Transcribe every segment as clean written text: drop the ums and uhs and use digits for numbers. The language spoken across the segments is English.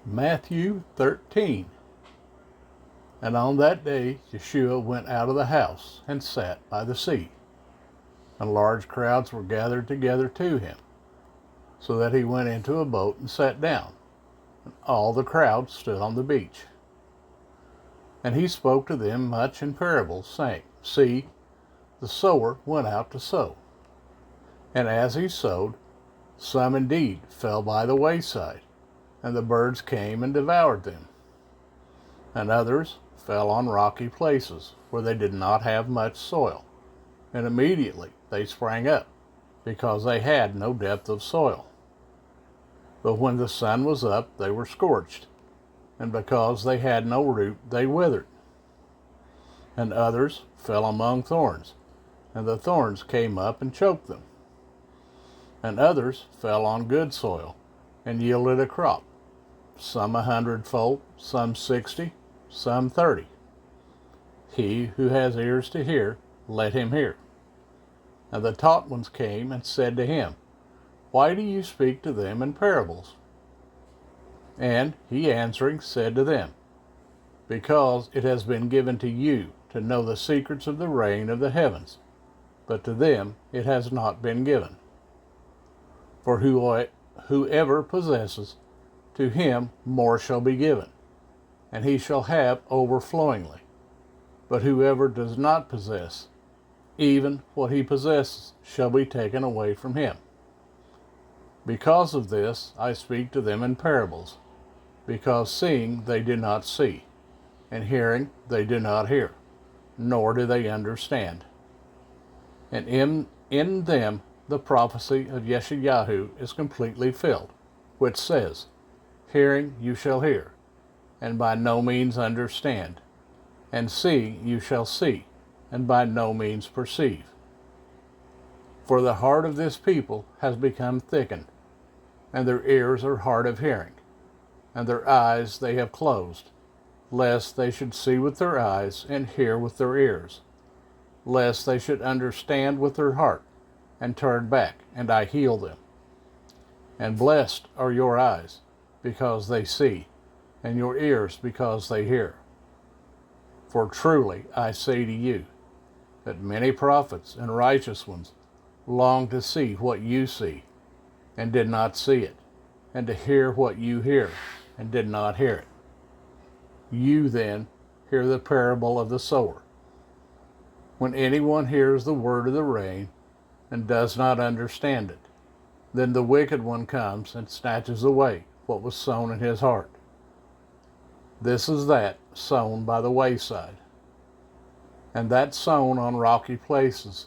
Matthew 13. And on that day Yeshua went out of the house and sat by the sea, and large crowds were gathered together to him, so that he went into a boat and sat down, and all the crowd stood on the beach. And he spoke to them much in parables, saying, See, the sower went out to sow. And as he sowed, some indeed fell by the wayside, and the birds came and devoured them. And others fell on rocky places, where they did not have much soil, and immediately they sprang up, because they had no depth of soil. But when the sun was up, they were scorched, and because they had no root, they withered. And others fell among thorns, and the thorns came up and choked them. And others fell on good soil, and yielded a crop, some 100-fold, some 60, some 30. He who has ears to hear, let him hear. And the taught ones came and said to him, Why do you speak to them in parables? And he answering said to them, Because it has been given to you to know the secrets of the reign of the heavens, but to them it has not been given. For whoever possesses, to him more shall be given, and he shall have overflowingly. But whoever does not possess, even what he possesses shall be taken away from him. Because of this I speak to them in parables, because seeing they do not see, and hearing they do not hear, nor do they understand. And in them the prophecy of Yeshayahu is completely filled, which says, Hearing you shall hear, and by no means understand, and seeing you shall see, and by no means perceive. For the heart of this people has become thickened, and their ears are hard of hearing, and their eyes they have closed, lest they should see with their eyes and hear with their ears, lest they should understand with their heart, and turn back, and I heal them. And blessed are your eyes, because they see, and your ears because they hear. For truly I say to you, that many prophets and righteous ones longed to see what you see, and did not see it, and to hear what you hear, and did not hear it. You then hear the parable of the sower. When anyone hears the word of the reign, and does not understand it, then the wicked one comes and snatches away what was sown in his heart. This is that sown by the wayside. And that sown on rocky places,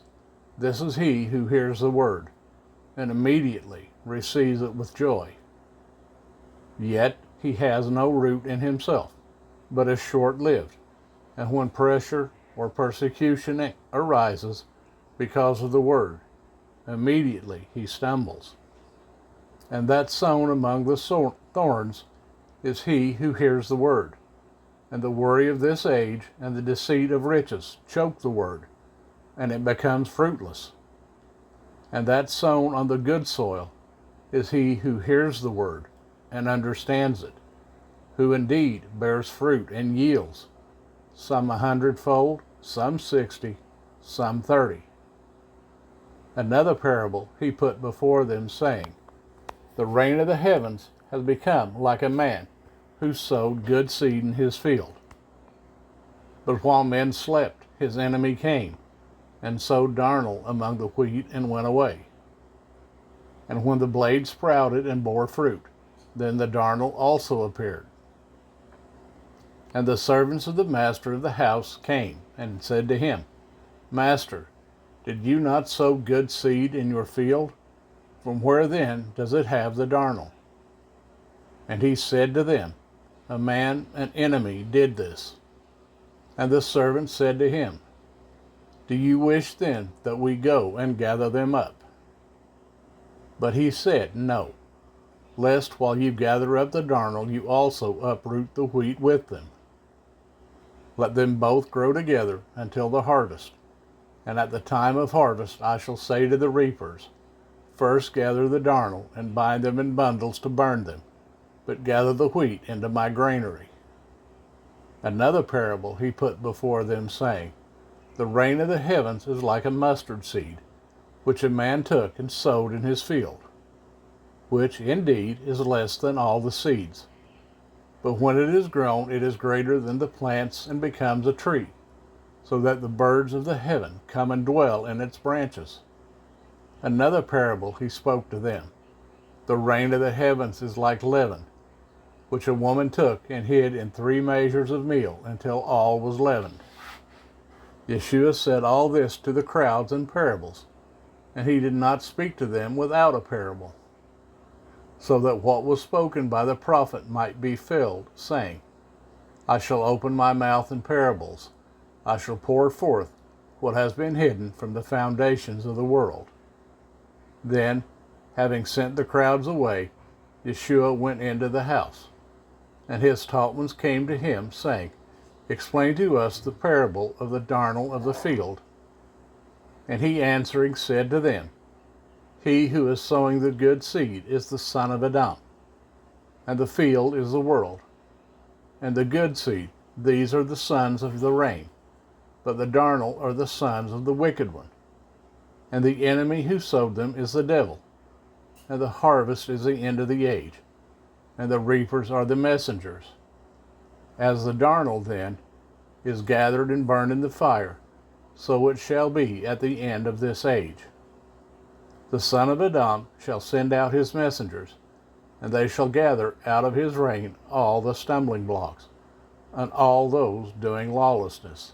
this is he who hears the word, and immediately receives it with joy. Yet he has no root in himself, but is short-lived, and when pressure or persecution arises because of the word, immediately he stumbles. And that sown among the thorns is he who hears the word, and the worry of this age and the deceit of riches choke the word, and it becomes fruitless. And that sown on the good soil is he who hears the word and understands it, who indeed bears fruit and yields, some 100-fold, some 60, some 30. Another parable he put before them, saying, The reign of the heavens has become like a man who sowed good seed in his field. But while men slept, his enemy came, and sowed darnel among the wheat, and went away. And when the blade sprouted and bore fruit, then the darnel also appeared. And the servants of the master of the house came, and said to him, Master, did you not sow good seed in your field? From where then does it have the darnel? And he said to them, A man, an enemy, did this. And the servant said to him, Do you wish then that we go and gather them up? But he said, No, lest while you gather up the darnel, you also uproot the wheat with them. Let them both grow together until the harvest. And at the time of harvest I shall say to the reapers, First gather the darnel, and bind them in bundles to burn them, but gather the wheat into my granary. Another parable he put before them, saying, The reign of the heavens is like a mustard seed, which a man took and sowed in his field, which indeed is less than all the seeds. But when it is grown, it is greater than the plants and becomes a tree, so that the birds of the heaven come and dwell in its branches. Another parable he spoke to them. The reign of the heavens is like leaven, which a woman took and hid in 3 measures of meal until all was leavened. Yeshua said all this to the crowds in parables, and he did not speak to them without a parable, so that what was spoken by the prophet might be filled, saying, I shall open my mouth in parables. I shall pour forth what has been hidden from the foundations of the world. Then, having sent the crowds away, Yeshua went into the house. And his taught ones came to him, saying, Explain to us the parable of the darnel of the field. And he answering said to them, He who is sowing the good seed is the son of Adam, and the field is the world. And the good seed, these are the sons of the rain, but the darnel are the sons of the wicked one. And the enemy who sowed them is the devil. And the harvest is the end of the age, and the reapers are the messengers. As the darnel, then, is gathered and burned in the fire, so it shall be at the end of this age. The son of Adam shall send out his messengers, and they shall gather out of his reign all the stumbling blocks, and all those doing lawlessness,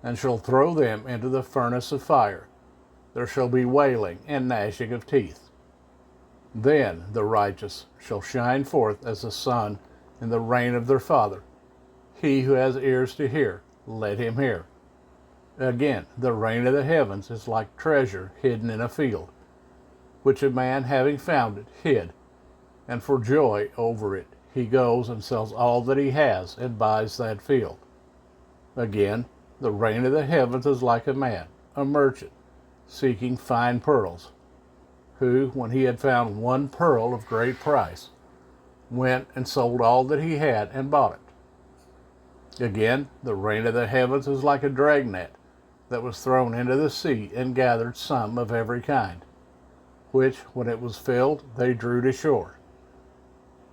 and shall throw them into the furnace of fire. There shall be wailing and gnashing of teeth. Then the righteous shall shine forth as the sun in the reign of their Father. He who has ears to hear, let him hear. Again, the reign of the heavens is like treasure hidden in a field, which a man having found it hid, and for joy over it he goes and sells all that he has and buys that field. Again, the reign of the heavens is like a man, a merchant, seeking fine pearls, who, when he had found one pearl of great price, went and sold all that he had and bought it. Again, the reign of the heavens is like a dragnet that was thrown into the sea and gathered some of every kind, which, when it was filled, they drew to shore.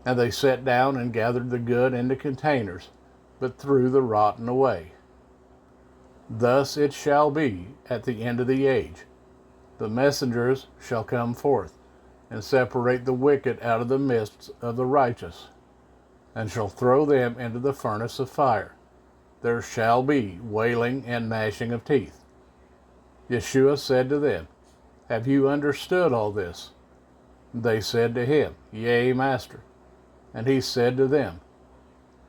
And they sat down and gathered the good into containers, but threw the rotten away. Thus it shall be at the end of the age. The messengers shall come forth, and separate the wicked out of the midst of the righteous, and shall throw them into the furnace of fire. There shall be wailing and gnashing of teeth. Yeshua said to them, Have you understood all this? They said to him, Yea, Master. And he said to them,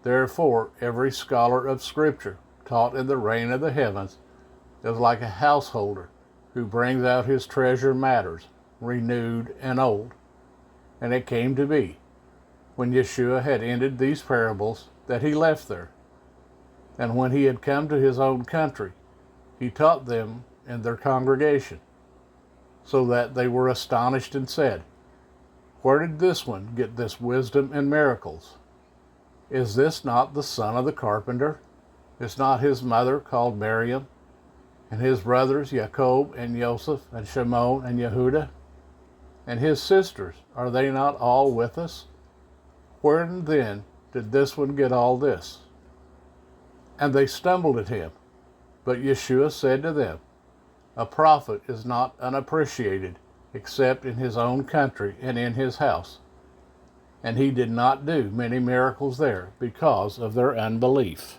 Therefore every scholar of Scripture, taught in the reign of the heavens, is like a householder who brings out his treasure matters, renewed and old. And it came to be, when Yeshua had ended these parables, that he left there. And when he had come to his own country, he taught them in their congregation, so that they were astonished and said, Where did this one get this wisdom and miracles? Is this not the son of the carpenter? Is not his mother called Miriam? And his brothers Jacob and Joseph and Shimon and Yehudah? And his sisters, are they not all with us? Where then did this one get all this? And they stumbled at him. But Yeshua said to them, A prophet is not unappreciated, except in his own country and in his house. And he did not do many miracles there because of their unbelief.